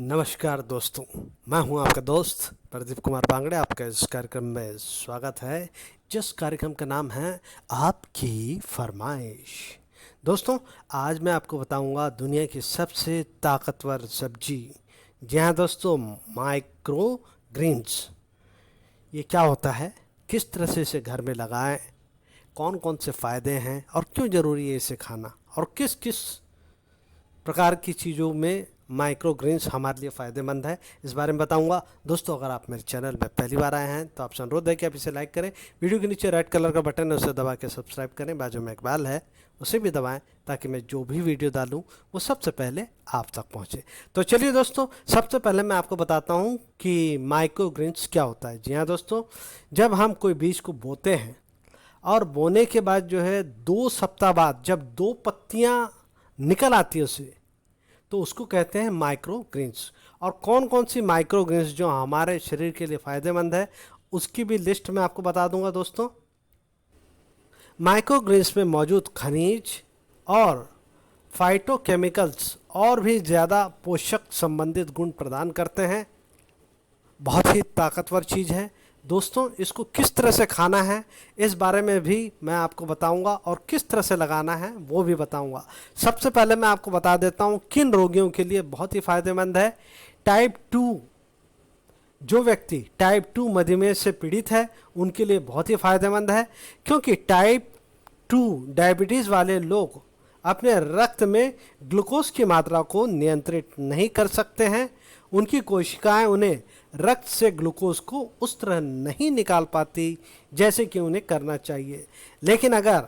नमस्कार दोस्तों, मैं हूं आपका दोस्त प्रदीप कुमार बांगड़े। आपका इस कार्यक्रम में स्वागत है, जिस कार्यक्रम का नाम है आपकी फरमाइश। दोस्तों, आज मैं आपको बताऊंगा दुनिया की सबसे ताकतवर सब्जी। जी हाँ दोस्तों, माइक्रो ग्रीन्स। ये क्या होता है, किस तरह से इसे घर में लगाएं, कौन कौन से फ़ायदे हैं और क्यों ज़रूरी है इसे खाना, और किस किस प्रकार की चीज़ों में माइक्रो ग्रीन्स हमारे लिए फ़ायदेमंद है, इस बारे में बताऊंगा। दोस्तों, अगर आप मेरे चैनल में पहली बार आए हैं तो आपसे अनुरोध है कि आप इसे लाइक करें। वीडियो के नीचे रेड कलर का बटन है, उसे दबा के सब्सक्राइब करें। बाजू में एक बेल है, उसे भी दबाएं ताकि मैं जो भी वीडियो डालूं वो सबसे पहले आप तक पहुंचे। तो चलिए दोस्तों, सबसे पहले मैं आपको बताता हूं कि माइक्रो ग्रीन्स क्या होता है। जी हाँ दोस्तों, जब हम कोई बीज को बोते हैं और बोने के बाद जो है 2 सप्ताह बाद जब 2 पत्तियां निकल आती है उसे, तो उसको कहते हैं माइक्रो ग्रीन्स। और कौन कौन सी माइक्रो ग्रीन्स जो हमारे शरीर के लिए फ़ायदेमंद है, उसकी भी लिस्ट मैं आपको बता दूंगा दोस्तों। माइक्रो ग्रीन्स में मौजूद खनिज और फाइटोकेमिकल्स और भी ज़्यादा पोषक संबंधित गुण प्रदान करते हैं। बहुत ही ताकतवर चीज़ है दोस्तों। इसको किस तरह से खाना है इस बारे में भी मैं आपको बताऊंगा, और किस तरह से लगाना है वो भी बताऊंगा। सबसे पहले मैं आपको बता देता हूं किन रोगियों के लिए बहुत ही फ़ायदेमंद है। टाइप 2, जो व्यक्ति टाइप 2 मधुमेह से पीड़ित है उनके लिए बहुत ही फ़ायदेमंद है, क्योंकि टाइप 2 डायबिटीज़ वाले लोग अपने रक्त में ग्लूकोज की मात्रा को नियंत्रित नहीं कर सकते हैं। उनकी कोशिकाएं उन्हें रक्त से ग्लूकोज को उस तरह नहीं निकाल पाती जैसे कि उन्हें करना चाहिए। लेकिन अगर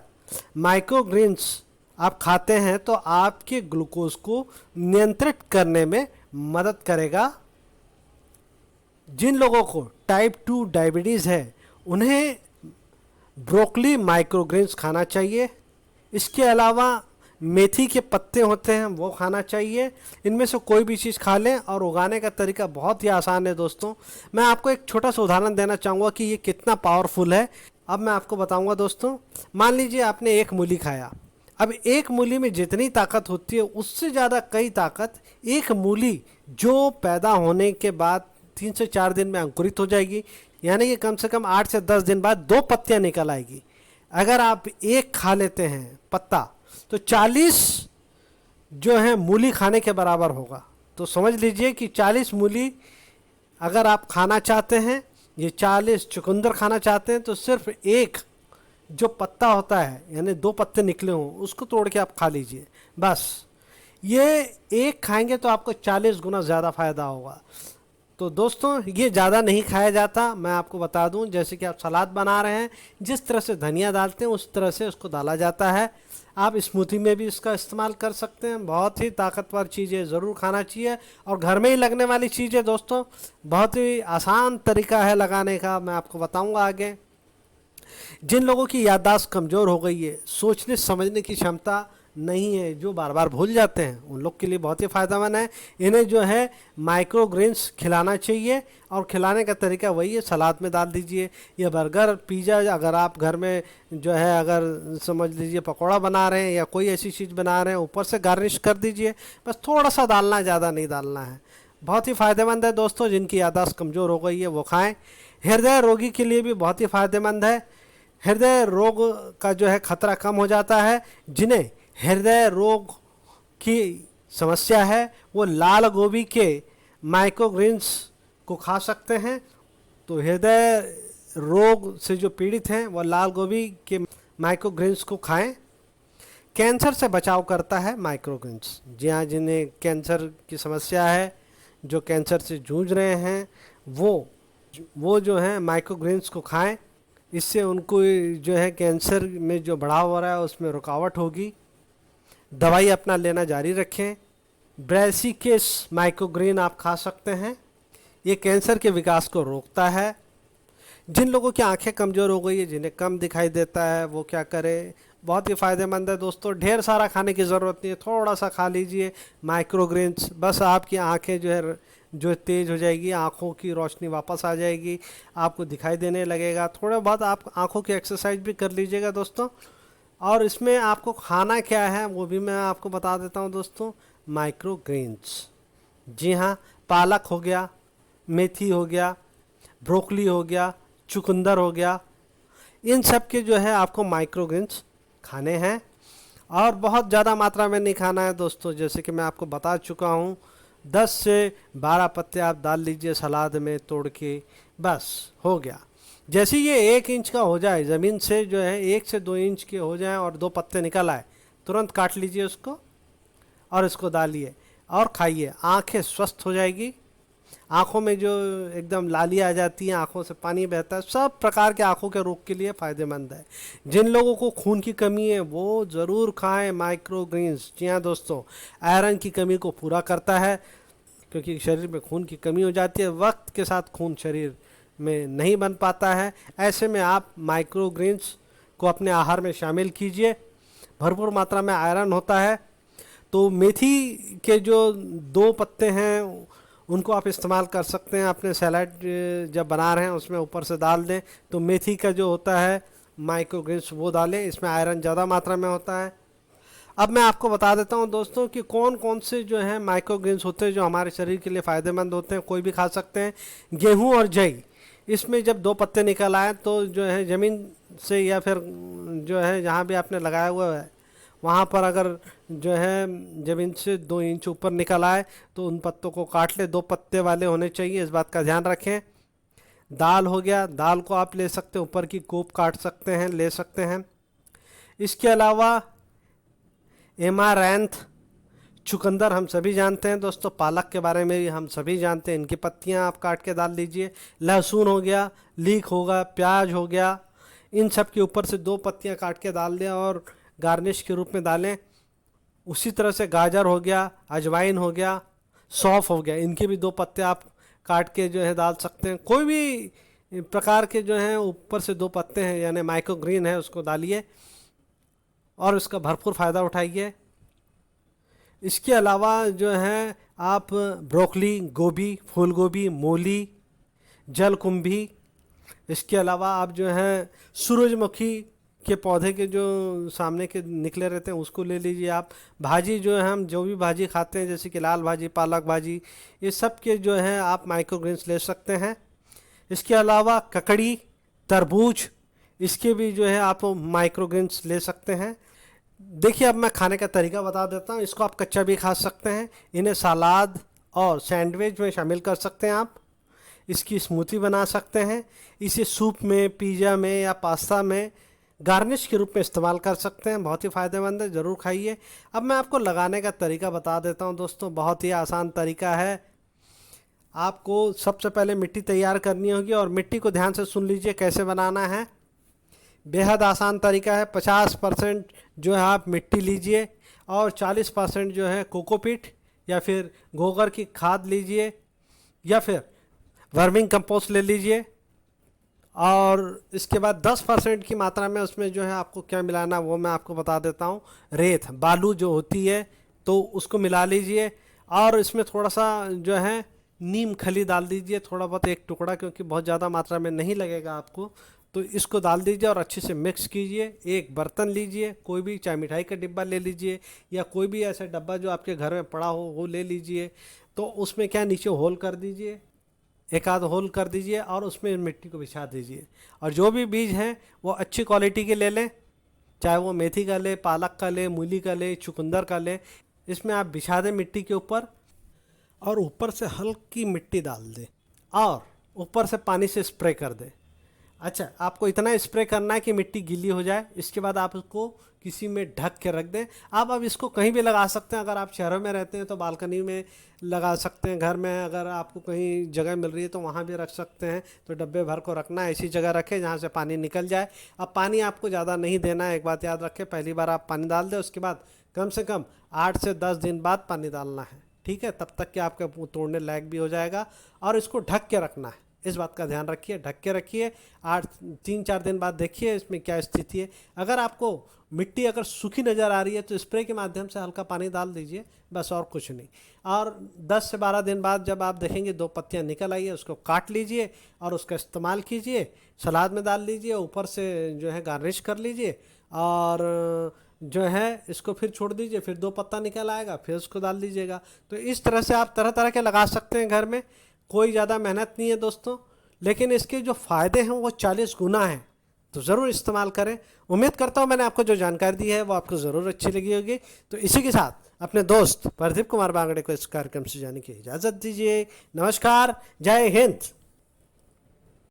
माइक्रोग्रीन्स आप खाते हैं तो आपके ग्लूकोज को नियंत्रित करने में मदद करेगा। जिन लोगों को टाइप 2 डायबिटीज़ है उन्हें ब्रोकली माइक्रोग्रीन्स खाना चाहिए। इसके अलावा मेथी के पत्ते होते हैं वो खाना चाहिए। इनमें से कोई भी चीज़ खा लें, और उगाने का तरीका बहुत ही आसान है दोस्तों। मैं आपको एक छोटा सा उदाहरण देना चाहूँगा कि ये कितना पावरफुल है। अब मैं आपको बताऊँगा दोस्तों। मान लीजिए आपने एक मूली खाया। अब एक मूली में जितनी ताकत होती है उससे ज़्यादा कई ताकत एक मूली जो पैदा होने के बाद 3 से 4 दिन में अंकुरित हो जाएगी, यानी कि कम से कम 8 से 10 दिन बाद 2 पत्तियाँ निकल आएगी। अगर आप एक खा लेते हैं पत्ता तो 40 जो है मूली खाने के बराबर होगा। तो समझ लीजिए कि 40 मूली अगर आप खाना चाहते हैं, ये 40 चुकंदर खाना चाहते हैं, तो सिर्फ एक जो पत्ता होता है, यानी 2 पत्ते निकले हों, उसको तोड़ के आप खा लीजिए बस। ये एक खाएंगे तो आपको 40 गुना ज़्यादा फ़ायदा होगा। तो दोस्तों, ये ज़्यादा नहीं खाया जाता। मैं आपको बता दूं, जैसे कि आप सलाद बना रहे हैं, जिस तरह से धनिया डालते हैं उस तरह से उसको डाला जाता है। आप स्मूथी में भी इसका इस्तेमाल कर सकते हैं। बहुत ही ताकतवर चीज़ है, ज़रूर खाना चाहिए। और घर में ही लगने वाली चीज़ है दोस्तों, बहुत ही आसान तरीका है लगाने का, मैं आपको बताऊंगा आगे। जिन लोगों की याददाश्त कमज़ोर हो गई है, सोचने समझने की क्षमता नहीं है, जो बार बार भूल जाते हैं, उन लोग के लिए बहुत ही फ़ायदेमंद है। इन्हें जो है माइक्रोग्रेन्स खिलाना चाहिए, और खिलाने का तरीका वही है, सलाद में डाल दीजिए, या बर्गर पिज़्ज़ा, अगर आप घर में जो है अगर समझ लीजिए पकौड़ा बना रहे हैं या कोई ऐसी चीज़ बना रहे हैं, ऊपर से गार्निश कर दीजिए। बस थोड़ा सा डालना है, ज़्यादा नहीं डालना है। बहुत ही फ़ायदेमंद है दोस्तों। जिनकी याददाश्त कमज़ोर हो गई है वो खाएँ। हृदय रोगी के लिए भी बहुत ही फ़ायदेमंद है। हृदय रोग का जो है खतरा कम हो जाता है। जिन्हें हृदय रोग की समस्या है वो लाल गोभी के माइक्रोग्रीन्स को खा सकते हैं। तो हृदय रोग से जो पीड़ित हैं वो लाल गोभी के माइक्रोग्रीन्स को खाएं। कैंसर से बचाव करता है माइक्रोग्रीन्स। जी हाँ, जिन्हें कैंसर की समस्या है, जो कैंसर से जूझ रहे हैं, वो जो है माइक्रोग्रीन्स को खाएं। इससे उनको जो है कैंसर में जो बढ़ाव हो रहा है उसमें रुकावट होगी। दवाई अपना लेना जारी रखें। ब्रेसिकेस माइक्रोग्रीन आप खा सकते हैं। ये कैंसर के विकास को रोकता है। जिन लोगों की आंखें कमज़ोर हो गई है, जिन्हें कम दिखाई देता है, वो क्या करें, बहुत ही फ़ायदेमंद है दोस्तों। ढेर सारा खाने की ज़रूरत नहीं है, थोड़ा सा खा लीजिए माइक्रोग्रीन्स, बस आपकी आंखें जो तेज़ हो जाएगी, आँखों की रोशनी वापस आ जाएगी, आपको दिखाई देने लगेगा। थोड़ा बहुत आप आँखों की एक्सरसाइज भी कर लीजिएगा दोस्तों। और इसमें आपको खाना क्या है वो भी मैं आपको बता देता हूँ दोस्तों। माइक्रोग्रीन्स, जी हाँ, पालक हो गया, मेथी हो गया, ब्रोकली हो गया, चुकंदर हो गया, इन सब के जो है आपको माइक्रोग्रेन्स खाने हैं। और बहुत ज़्यादा मात्रा में नहीं खाना है दोस्तों, जैसे कि मैं आपको बता चुका हूँ। 10 से 12 पत्ते आप डाल लीजिए सलाद में तोड़ के, बस हो गया। जैसे ये 1 इंच का हो जाए, ज़मीन से जो है 1 से 2 इंच के हो जाए और 2 पत्ते निकल आए, तुरंत काट लीजिए उसको और इसको डालिए और खाइए। आंखें स्वस्थ हो जाएगी। आँखों में जो एकदम लाली आ जाती है, आँखों से पानी बहता है, सब प्रकार के आँखों के रोग के लिए फ़ायदेमंद है। जिन लोगों को खून की कमी है वो ज़रूर खाएं माइक्रोग्रीन्स। जी हाँ दोस्तों, आयरन की कमी को पूरा करता है, क्योंकि शरीर में खून की कमी हो जाती है, वक्त के साथ खून शरीर में नहीं बन पाता है। ऐसे में आप माइक्रोग्रीन्स को अपने आहार में शामिल कीजिए। भरपूर मात्रा में आयरन होता है। तो मेथी के जो 2 पत्ते हैं उनको आप इस्तेमाल कर सकते हैं अपने सैलड जब बना रहे हैं उसमें ऊपर से डाल दें। तो मेथी का जो होता है माइक्रोग्रेन्स वो डालें, इसमें आयरन ज़्यादा मात्रा में होता है। अब मैं आपको बता देता हूं दोस्तों कि कौन कौन से जो है माइक्रोग्रेन्स होते हैं जो हमारे शरीर के लिए फ़ायदेमंद होते हैं। कोई भी खा सकते हैं। गेहूं और जई, इसमें जब 2 पत्ते निकल आए तो जो है ज़मीन से या फिर जो है जहाँ भी आपने लगाया हुआ है वहाँ पर अगर जो है ज़मीन से 2 इंच ऊपर निकल आए तो उन पत्तों को काट ले। 2 पत्ते वाले होने चाहिए, इस बात का ध्यान रखें। दाल हो गया, दाल को आप ले सकते हैं, ऊपर की कोप काट सकते हैं, ले सकते हैं। इसके अलावा एमारैंथ, चुकंदर हम सभी जानते हैं दोस्तों। पालक के बारे में भी हम सभी जानते हैं, इनकी पत्तियां आप काट के डाल दीजिए। लहसुन हो गया, लीक होगा, प्याज हो गया, इन सब के ऊपर से 2 पत्तियां काट के डाल दें और गार्निश के रूप में डालें। उसी तरह से गाजर हो गया, अजवाइन हो गया, सौंफ हो गया, इनके भी 2 पत्ते आप काट के जो है डाल सकते हैं। कोई भी प्रकार के जो हैं ऊपर से 2 पत्ते हैं यानी माइक्रोग्रीन है उसको डालिए और उसका भरपूर फ़ायदा उठाइए। इसके अलावा जो है आप ब्रोकली, गोभी, फूल गोभी, मूली, जलकुंभी, इसके अलावा आप जो है सूरजमुखी के पौधे के जो सामने के निकले रहते हैं उसको ले लीजिए आप। भाजी जो है हम जो भी भाजी खाते हैं जैसे कि लाल भाजी, पालक भाजी, ये सब के जो है आप माइक्रोग्रेन्स ले सकते हैं। इसके अलावा ककड़ी, तरबूज, इसके भी जो है आप माइक्रोग्रेन्स ले सकते हैं। देखिए अब मैं खाने का तरीका बता देता हूँ। इसको आप कच्चा भी खा सकते हैं, इन्हें सलाद और सैंडविच में शामिल कर सकते हैं आप। इसकी स्मूथी बना सकते हैं, इसे सूप में, पिज़्ज़ा में या पास्ता में गार्निश के रूप में इस्तेमाल कर सकते हैं। बहुत ही फ़ायदेमंद है, ज़रूर खाइए। अब मैं आपको लगाने का तरीका बता देता हूं दोस्तों, बहुत ही आसान तरीका है। आपको सबसे पहले मिट्टी तैयार करनी होगी और मिट्टी को ध्यान से सुन लीजिए कैसे बनाना है। बेहद आसान तरीका है। 50% जो है आप मिट्टी लीजिए और 40% जो है कोकोपीट या फिर गोबर की खाद लीजिए या फिर वर्मिंग कंपोस्ट ले लीजिए और इसके बाद 10% की मात्रा में उसमें जो है आपको क्या मिलाना वो मैं आपको बता देता हूँ। रेत, बालू जो होती है तो उसको मिला लीजिए और इसमें थोड़ा सा जो है नीम खली डाल दीजिए, थोड़ा बहुत 1 टुकड़ा, क्योंकि बहुत ज़्यादा मात्रा में नहीं लगेगा आपको। तो इसको डाल दीजिए और अच्छे से मिक्स कीजिए। एक बर्तन लीजिए, कोई भी, चाहे मिठाई का डिब्बा ले लीजिए या कोई भी ऐसा डब्बा जो आपके घर में पड़ा हो वो ले लीजिए। तो उसमें क्या नीचे होल कर दीजिए, 1 आध होल कर दीजिए और उसमें मिट्टी को बिछा दीजिए। और जो भी बीज हैं वो अच्छी क्वालिटी के ले लें, चाहे वो मेथी का ले, पालक का ले, मूली का ले, चुकंदर का ले। इसमें आप बिछा दें मिट्टी के ऊपर और ऊपर से हल्की मिट्टी डाल दें और ऊपर से पानी से स्प्रे कर दें। अच्छा, आपको इतना स्प्रे करना है कि मिट्टी गीली हो जाए। इसके बाद आप उसको किसी में ढक के रख दें। आप अब इसको कहीं भी लगा सकते हैं। अगर आप शहरों में रहते हैं तो बालकनी में लगा सकते हैं, घर में अगर आपको कहीं जगह मिल रही है तो वहाँ भी रख सकते हैं। तो डब्बे भर को रखना है, ऐसी जगह रखें जहाँ से पानी निकल जाए। अब पानी आपको ज़्यादा नहीं देना है, एक बात याद रखें। पहली बार आप पानी डाल दें, उसके बाद कम से कम 8 से 10 दिन बाद पानी डालना है, ठीक है। तब तक कि आपका तोड़ने लायक भी हो जाएगा और इसको ढक के रखना है, इस बात का ध्यान रखिए। ढक के रखिए। 3-4 दिन बाद देखिए इसमें क्या स्थिति है। अगर आपको मिट्टी अगर सूखी नज़र आ रही है तो स्प्रे के माध्यम से हल्का पानी डाल दीजिए, बस, और कुछ नहीं। और 10 से 12 दिन बाद जब आप देखेंगे 2 पत्तियां निकल आई है, उसको काट लीजिए और उसका इस्तेमाल कीजिए। सलाद में डाल लीजिए, ऊपर से जो है गार्निश कर लीजिए और जो है इसको फिर छोड़ दीजिए, फिर 2 पत्ता निकल आएगा, फिर उसको डाल दीजिएगा। तो इस तरह से आप तरह तरह के लगा सकते हैं घर में, कोई ज़्यादा मेहनत नहीं है दोस्तों, लेकिन इसके जो फ़ायदे हैं वो 40 गुना हैं। तो ज़रूर इस्तेमाल करें। उम्मीद करता हूँ मैंने आपको जो जानकारी दी है वो आपको ज़रूर अच्छी लगी होगी। तो इसी के साथ अपने दोस्त प्रदीप कुमार बांगड़े को इस कार्यक्रम से जाने की इजाज़त दीजिए। नमस्कार, जय हिंद।